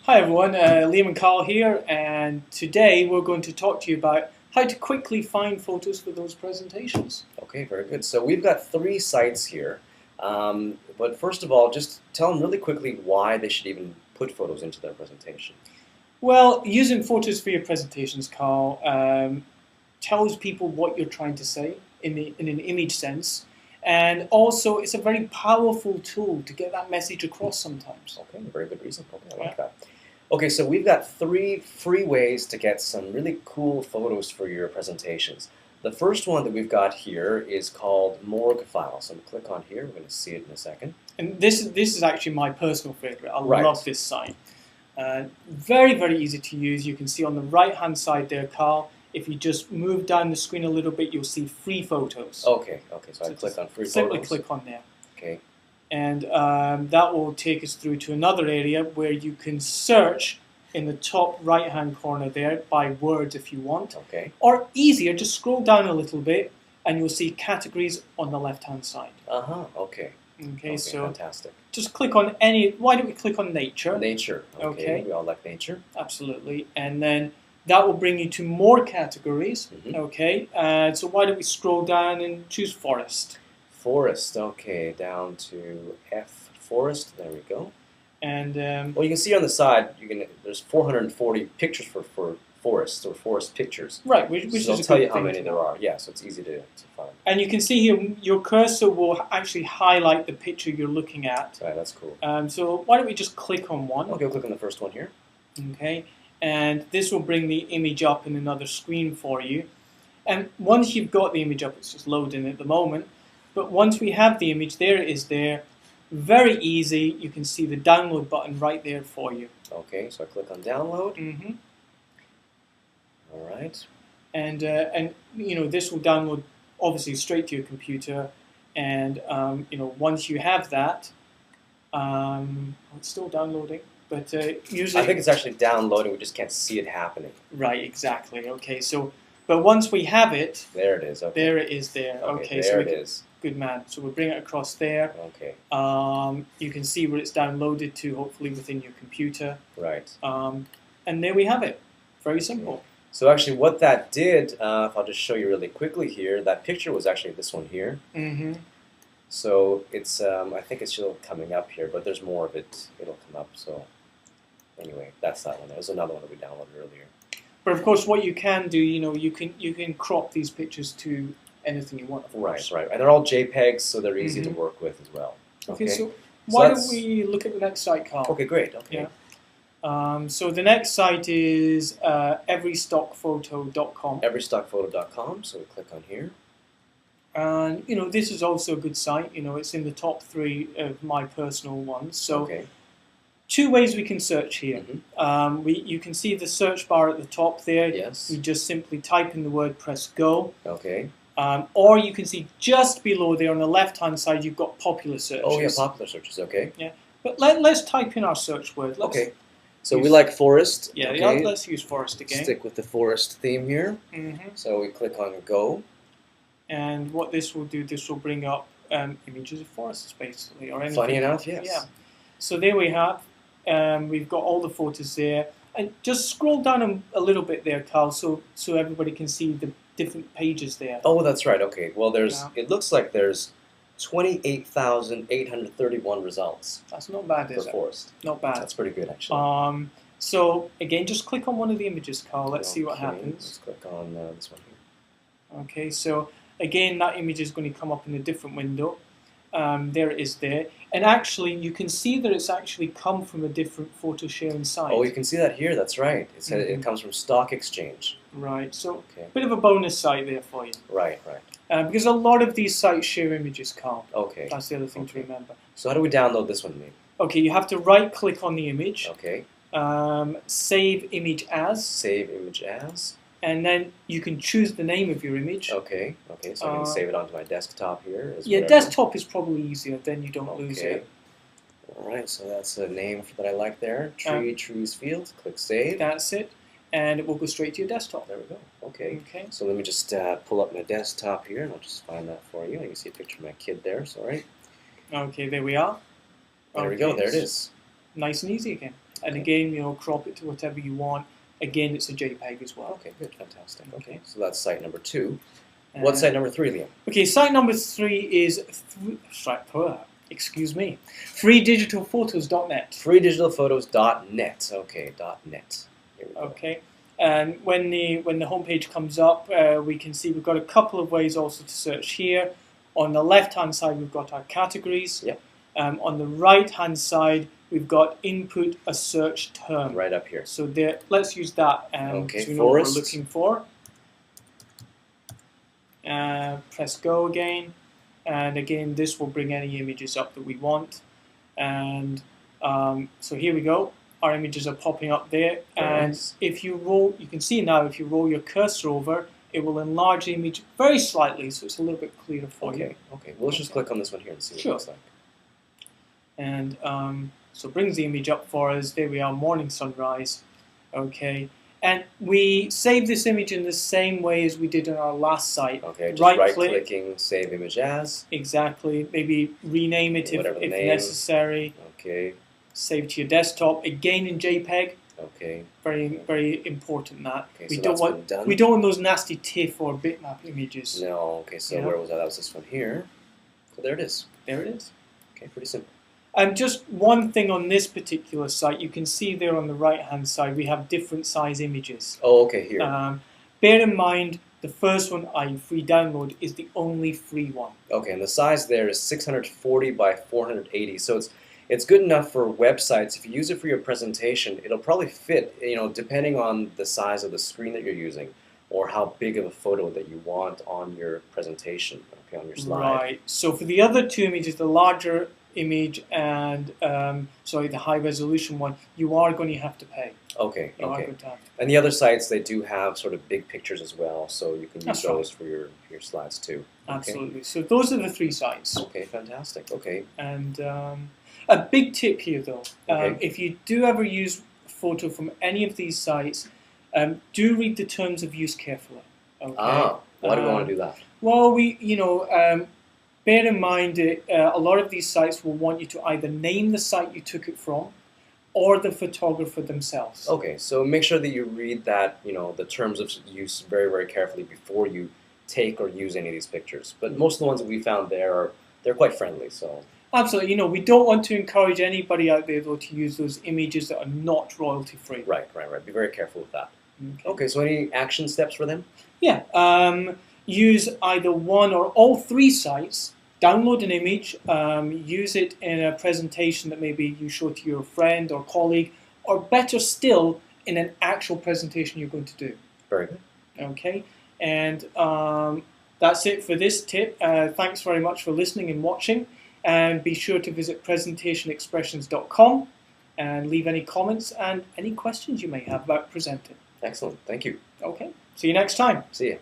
Hi everyone, Liam and Carl here, and today we're going to talk to you about how to quickly find photos for those presentations. Okay, very good. So we've got 3 sites here, but first of all, just tell them really quickly why they should even put photos into their presentation. Well, using photos for your presentations, Carl, tells people what you're trying to say in an image sense, and also it's a very powerful tool to get that message across sometimes. Okay, very good reason. Okay, I like that. Okay, so we've got 3 free ways to get some really cool photos for your presentations. The first one that we've got here is called morgue files. So I'm going to click on here. We're going to see it in a second. And this is actually my personal favorite. I Right. love this site. Very, very easy to use. You can see on the right-hand side there, Carl, if you just move down the screen a little bit, you'll see free photos. Okay, so I click on free simply photos. click on there. Okay. And that will take us through to another area where you can search in the top right-hand corner there by words if you want. Okay. Or easier, just scroll down a little bit and you'll see categories on the left-hand side. Okay. Okay, so fantastic. just click on any. Why don't we click on nature? Nature. Okay. We all like nature. Absolutely. And then that will bring you to more categories. Okay. So why don't we scroll down and choose forest? Forest. Okay. Down to F. Forest. There we go. And well, you can see on the side, there's 440 pictures for forests or forest pictures. Right, which so is I'll tell you how many there are. Yeah, so it's easy to find. And you can see here, your cursor will actually highlight the picture you're looking at. Right, that's cool. So why don't we just click on one? Okay, we'll click on the first one here. Okay, and this will bring the image up in another screen for you. And once you've got the image up, it's just loading at the moment. But once we have the image, there it is there. Very easy. You can see the download button right there for you. Okay, so I click on download. All right. And you know, this will download obviously straight to your computer. And you know, once you have that, it's still downloading. But usually, I think it's actually downloading. We just can't see it happening. Right. Exactly. Okay. So, but once we have it, there it is. Okay. There it is. There. Okay. There it is. Good man. So we'll bring it across there. Okay. You can see where it's downloaded to, hopefully within your computer. Right. And there we have it. Very simple. Okay. So actually what that did, if I'll just show you really quickly here, that picture was actually this one here. So it's, I think it's still coming up here, but there's more of it. It'll come up. So anyway, that's that one. There's another one that we downloaded earlier. But of course, what you can do, you know, you can crop these pictures to anything you want, of course. Right. And they're all JPEGs, so they're easy to work with as well. Okay, so why don't we look at the next site, Carl? Okay, great. Okay. Yeah. So the next site is everystockphoto.com. Everystockphoto.com, so we click on here. And, you know, this is also a good site. You know, it's in the top 3 of my personal ones. So 2 ways we can search here. You can see the search bar at the top there. Yes. You just simply type in the word, press go. Okay. Or you can see just below there on the left-hand side, you've got popular searches. Oh, yeah, popular searches, okay. Yeah, but let's type in our search word. Okay, so we like forest. Yeah, okay. Let's use forest again. Stick with the forest theme here. So we click on go. And what this will do, this will bring up images of forests, basically. Or anything. Funny enough, yes. Yeah. So there we have. We've got all the photos there. And just scroll down a little bit there, Carl, so everybody can see the different pages there. Oh, that's right. Okay. Well, it looks like there's 28,831 results. That's not bad, is it? For forest. Not bad. That's pretty good, actually. So again, just click on one of the images, Carl. Let's see what happens. Let's click on this one here. Okay. So again, that image is going to come up in a different window. There it is there. And actually, you can see that it's actually come from a different photo sharing site. Oh, you can see that here. That's right. It comes from Stock Exchange. Right. So a bit of a bonus site there for you. Right. Because a lot of these sites share images, Carl. Okay. That's the other thing to remember. So how do we download this one, Lee? Okay, you have to right-click on the image. Okay. Save image as. Save image as. And then you can choose the name of your image. Okay, so I can save it onto my desktop here. Yeah, desktop is probably easier, then you don't lose it. Alright, so that's a name that I like there. Trees Field. Click Save. That's it. And it will go straight to your desktop. There we go. Okay. So let me just pull up my desktop here, and I'll just find that for you. You can see a picture of my kid there, sorry. Okay, there we are. There we go, there it is. Nice and easy again. And again, crop it to whatever you want. Again, it's a JPEG as well. Okay, good, fantastic. Okay, so that's site number 2. Uh, What's site number 3, Liam? Okay, site number 3 is freedigitalphotos.net. Freedigitalphotos.net. Okay, .net. Here we go. Okay, and when the homepage comes up, we can see we've got a couple of ways also to search here. On the left-hand side, we've got our categories. Yep. On the right-hand side, we've got input a search term. Right up here. So there, let's use that Okay, so we know what we're forest. looking for. Press go again, and again this will bring any images up that we want. And so here we go. Our images are popping up there, and Nice. if you roll, you can see now if you roll your cursor over, it will enlarge the image very slightly, so it's a little bit clearer for you. Okay. Well, let's just click on this one here and see what Sure. it looks like. And so it brings the image up for us. There we are, morning sunrise. Okay, and we save this image in the same way as we did on our last site. Okay, just Right-click. right-clicking, save image as. Exactly. Maybe rename it if Whatever the name. necessary. Okay, Save to your desktop. Again in JPEG. okay. Very, very important that Okay, we so don't that's want been done. we don't want those nasty TIFF or bitmap images. No, okay, so Yeah. where was that? That was this one here. So there it is. There it is. Okay, pretty simple. And just one thing on this particular site, you can see there on the right-hand side, we have different size images. Oh, okay, here. Bear in mind, the first one, free download, is the only free one. Okay, and the size there is 640 by 480. So it's good enough for websites. If you use it for your presentation, it'll probably fit, depending on the size of the screen that you're using or how big of a photo that you want on your presentation, okay, on your slide. Right. So for the other two images, the larger image and the high resolution one, you are going to have to pay. Okay, You are okay. going to have to pay. And the other sites, they do have sort of big pictures as well, so you can use That's right. those for your slides too. Okay. Absolutely. So those are the 3 sites. Okay, fantastic. Okay. And a big tip here, though, Okay. if you do ever use a photo from any of these sites, do read the terms of use carefully. Okay? Why do we want to do that? Well, bear in mind that a lot of these sites will want you to either name the site you took it from, or the photographer themselves. Okay, so make sure that you read that, the terms of use very, very carefully before you take or use any of these pictures. But most of the ones that we found there they're quite friendly. So absolutely, we don't want to encourage anybody out there though to use those images that are not royalty free. right. Be very careful with that. Okay, so any action steps for them? Yeah, use either one or all 3 sites. Download an image, use it in a presentation that maybe you show to your friend or colleague, or better still, in an actual presentation you're going to do. Very good. Okay, and that's it for this tip. Thanks very much for listening and watching, and be sure to visit presentationexpressions.com and leave any comments and any questions you may have about presenting. Excellent. Thank you. Okay, see you next time. See ya.